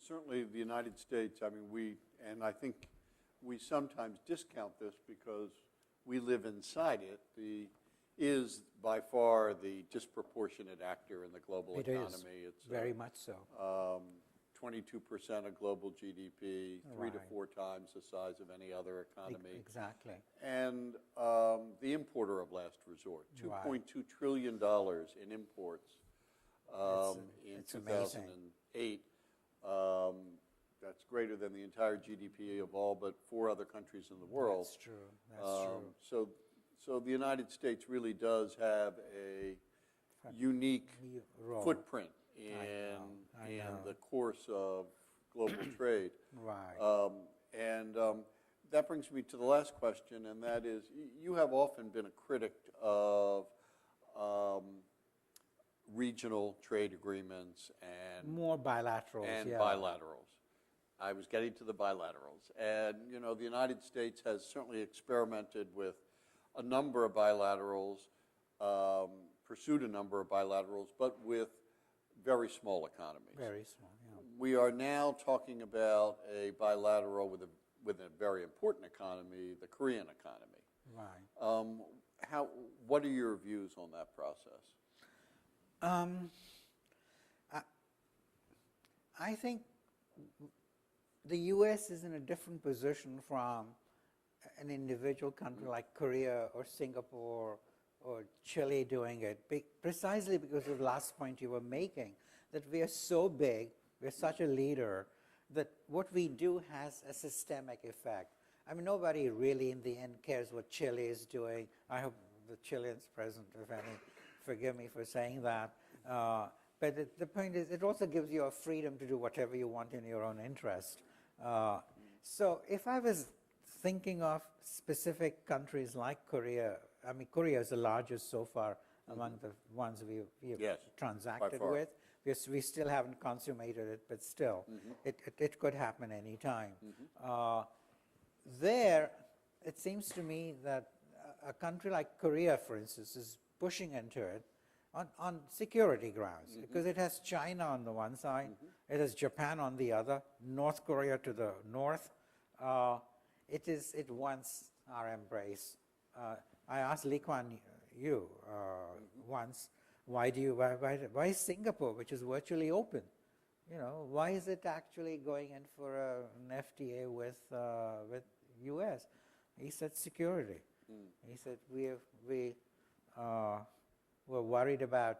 certainly the United States, I mean, and I think we sometimes discount this because we live inside it, is by far the disproportionate actor in the global economy. It's very much so. 22% of global GDP, 3 to 4 times the size of any other economy. Exactly. And the importer of last resort, $2.2 trillion in imports in 2008. That's greater than the entire GDP of all but 4 other countries in the world. That's true. That's true. So the United States really does have a unique footprint in the course of global trade. Right. And that brings me to the last question, and that is, you have often been a critic of regional trade agreements and more bilaterals. And bilaterals. I was getting to the bilaterals. And, you know, the United States has certainly experimented with a number of bilaterals, pursued a number of bilaterals, but with very small economies. Very small, yeah. We are now talking about a bilateral with a very important economy, the Korean economy. Right. What are your views on that process? I think the U.S. is in a different position from an individual country like Korea or Singapore or Chile doing it, precisely because of the last point you were making, that we are so big, we're such a leader, that what we do has a systemic effect. I mean, nobody really in the end cares what Chile is doing. I hope the Chileans present, if any, forgive me for saying that. But the point is, it also gives you a freedom to do whatever you want in your own interest. So if I was thinking of specific countries like Korea, I mean, Korea is the largest so far among the ones we've transacted with. We still haven't consummated it, but still, it could happen any time. There, it seems to me that a country like Korea, for instance, is pushing into it on security grounds, because it has China on the one side, it has Japan on the other, North Korea to the north. It wants our embrace. I asked Lee Kuan Yew once, why Singapore, which is virtually open? You know, why is it actually going in for an FTA with U.S.? He said security. He said we're worried about,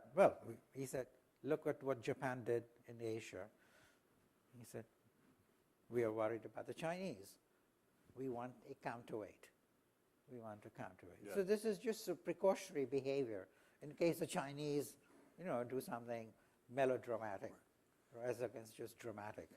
he said, look at what Japan did in Asia. He said, we are worried about the Chinese. We want a counterweight. We want a counterweight. Yeah. So this is just a precautionary behavior in case the Chinese, you know, do something melodramatic, as against just dramatic.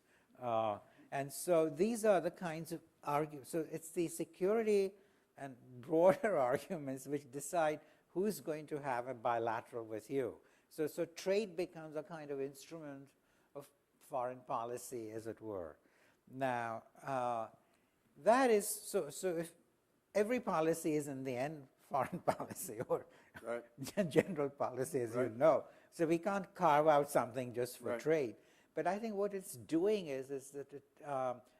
And so these are the kinds of arguments. So it's the security and broader arguments which decide who's going to have a bilateral with you. So trade becomes a kind of instrument of foreign policy, as it were. Now, that is, so if every policy is in the end foreign policy or general policy, as you know. So we can't carve out something just for trade. But I think what it's doing is that it,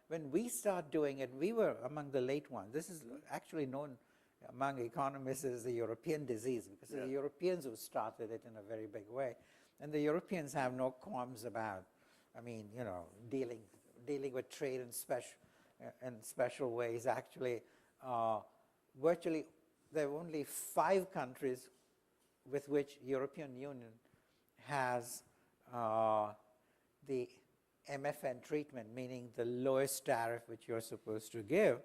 when we start doing it, we were among the late ones. This is actually known among economists as the European disease, because the Europeans who started it in a very big way. And the Europeans have no qualms about, I mean, you know, dealing with trade in special ways. Actually, virtually, there are only 5 countries with which European Union has the MFN treatment, meaning the lowest tariff which you're supposed to give.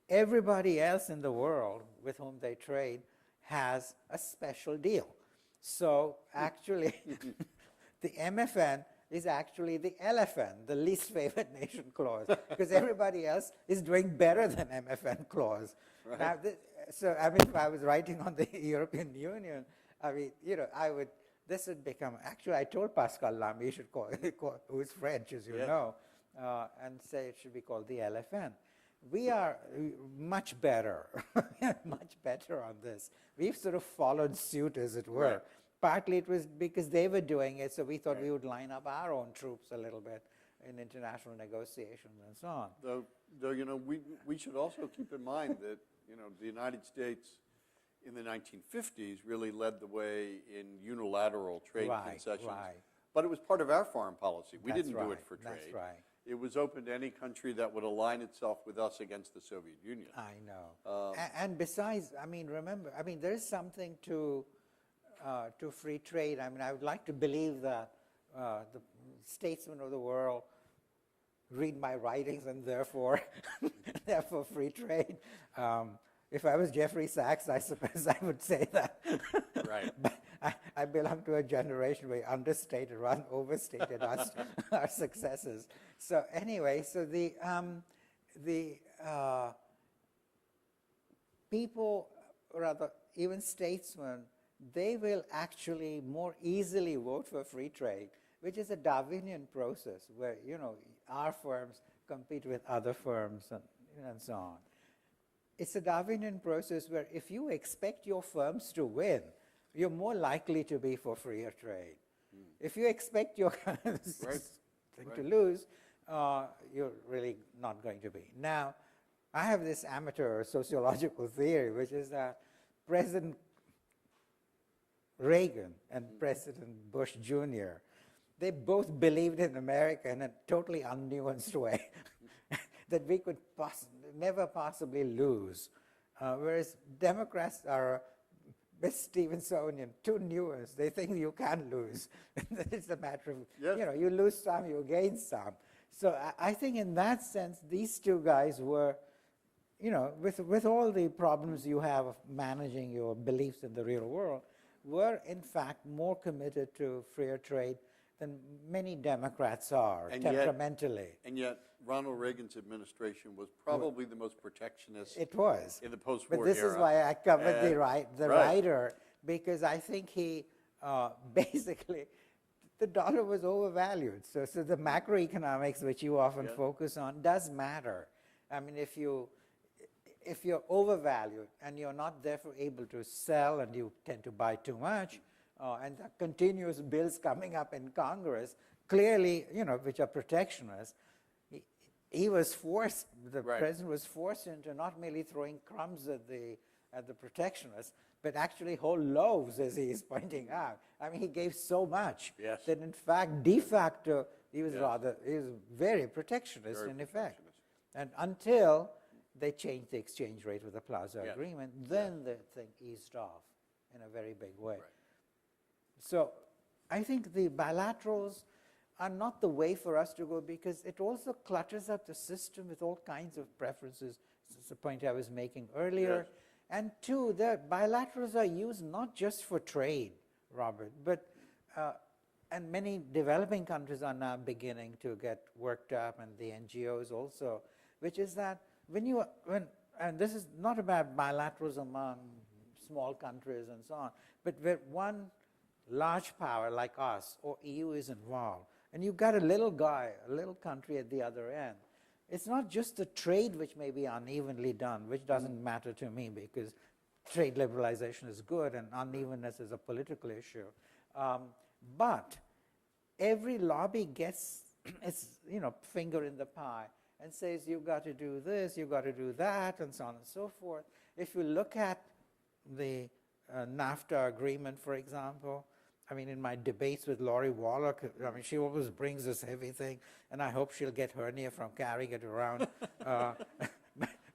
Everybody else in the world with whom they trade has a special deal. So actually, the MFN is actually the LFN, the least favored nation clause, because everybody else is doing better than MFN clause. Now, so I mean, if I was writing on the European Union, I mean, you know, this would become, actually I told Pascal Lamy, he should who is French, as you know, and say it should be called the LFN. We are much better, much better on this. We've sort of followed suit, as it were. Partly it was because they were doing it, so we thought we would line up our own troops a little bit in international negotiations and so on. Though we should also keep in mind that the United States in the 1950s really led the way in unilateral trade concessions. Right. But it was part of our foreign policy. We didn't do it for trade. That's right. It was open to any country that would align itself with us against the Soviet Union. I know. And besides, remember, there is something to free trade. I would like to believe that the statesmen of the world read my writings and therefore free trade. If I was Jeffrey Sachs, I suppose I would say that. Right. But I belong to a generation where understated rather than overstated our successes. So anyway, so the people, rather even statesmen, they will actually more easily vote for free trade, which is a Darwinian process where our firms compete with other firms and so on. It's a Darwinian process where if you expect your firms to win, you're more likely to be for freer trade. If you expect your thing to lose, you're really not going to be. Now, I have this amateur sociological theory, which is that President Reagan and President Bush Jr., they both believed in America in a totally unnuanced way, that we could never possibly lose. Whereas Democrats are Stevensonian, too nuanced. They think you can lose. It's a matter of, you lose some, you gain some. So I think in that sense, these two guys were, with all the problems you have of managing your beliefs in the real world, were in fact more committed to freer trade than many Democrats are, temperamentally. And yet, Ronald Reagan's administration was probably the most protectionist. It was. In the post-war era. But this is why I covered the writer, because I think he basically, the dollar was overvalued. So the macroeconomics, which you often focus on, does matter. If you're overvalued and you're not therefore able to sell and you tend to buy too much, and the continuous bills coming up in Congress, clearly, which are protectionist, he was forced, the president was forced into not merely throwing crumbs at the protectionists, but actually whole loaves, as he is pointing out. He gave so much that in fact, de facto, he was very protectionist in effect. And until they changed the exchange rate with the Plaza Agreement, then the thing eased off in a very big way. So I think the bilaterals are not the way for us to go, because it also clutters up the system with all kinds of preferences. That's the point I was making earlier. And two, the bilaterals are used not just for trade, Robert, but and many developing countries are now beginning to get worked up, and the NGOs also, which is that and this is not about bilaterals among small countries and so on, but where one large power like us or EU is involved, and you've got a little guy, a little country at the other end. It's not just the trade which may be unevenly done, which doesn't matter to me because trade liberalization is good and unevenness is a political issue. But every lobby gets its finger in the pie and says you've got to do this, you've got to do that, and so on and so forth. If you look at the NAFTA agreement, for example, in my debates with Lori Wallach, she always brings this heavy thing, and I hope she'll get hernia from carrying it around. But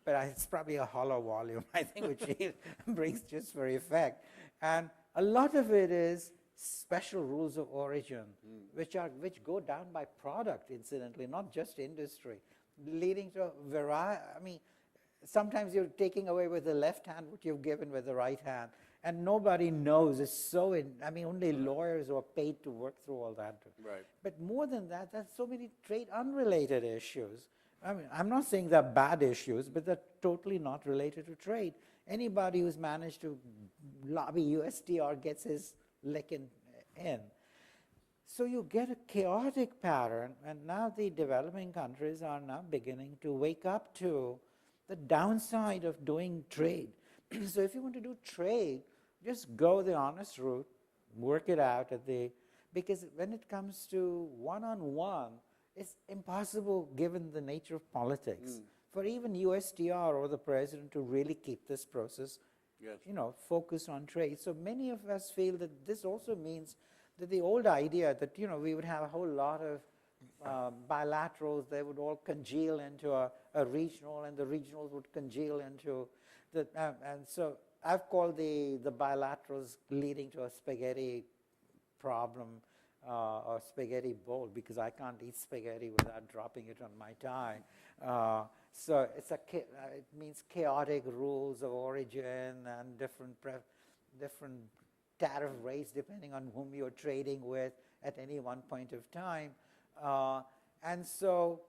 it's probably a hollow volume, I think, which she brings just for effect. And a lot of it is special rules of origin, which go down by product, incidentally, not just industry, leading to a variety. Sometimes you're taking away with the left hand what you've given with the right hand. And nobody knows. It's so, only lawyers are paid to work through all that. Right. But more than that, there's so many trade unrelated issues. I'm not saying they're bad issues, but they're totally not related to trade. Anybody who's managed to lobby USTR gets his lick in. So you get a chaotic pattern, and now the developing countries are now beginning to wake up to the downside of doing trade. So if you want to do trade, just go the honest route, work it out because when it comes to one-on-one, it's impossible, given the nature of politics, for even USTR or the president to really keep this process, Yes. focused on trade. So many of us feel that this also means that the old idea that, we would have a whole lot of bilaterals, they would all congeal into a regional, and the regionals would congeal into the, and so I've called the bilaterals leading to a spaghetti problem or spaghetti bowl, because I can't eat spaghetti without dropping it on my tie. So it means chaotic rules of origin and different tariff rates depending on whom you're trading with at any one point of time. And so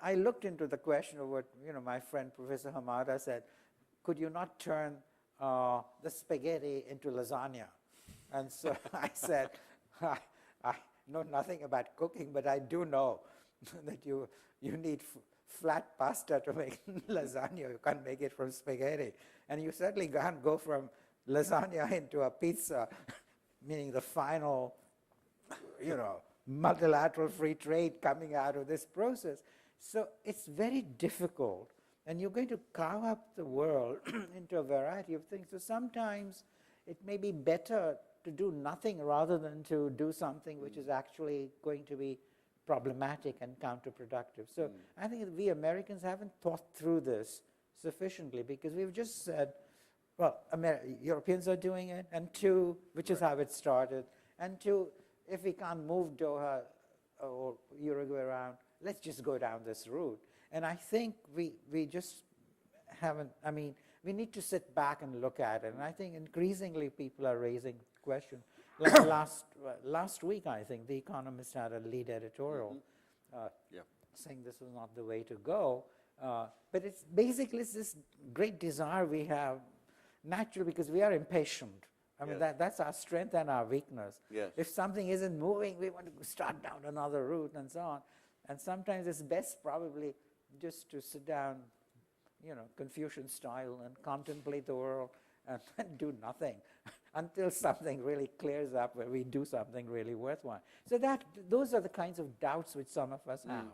I looked into the question of what my friend Professor Hamada said. Could you not turn the spaghetti into lasagna? And so I said, I know nothing about cooking, but I do know that you need flat pasta to make lasagna. You can't make it from spaghetti. And you certainly can't go from lasagna into a pizza, meaning the final, multilateral free trade coming out of this process. So it's very difficult. And you're going to carve up the world into a variety of things. So sometimes it may be better to do nothing rather than to do something which is actually going to be problematic and counterproductive. So I think we Americans haven't thought through this sufficiently, because we've just said, well, Europeans are doing it, and two, which is how it started, and two, if we can't move Doha or Uruguay around, let's just go down this route. And I think we just haven't, we need to sit back and look at it. And I think increasingly people are raising questions. Like last week, I think, The Economist had a lead editorial saying this was not the way to go. But it's basically this great desire we have naturally, because we are impatient. That's our strength and our weakness. Yes. If something isn't moving, we want to start down another route and so on. And sometimes it's best probably just to sit down, Confucian style, and contemplate the world and do nothing until something really clears up, where we do something really worthwhile. So those are the kinds of doubts which some of us have.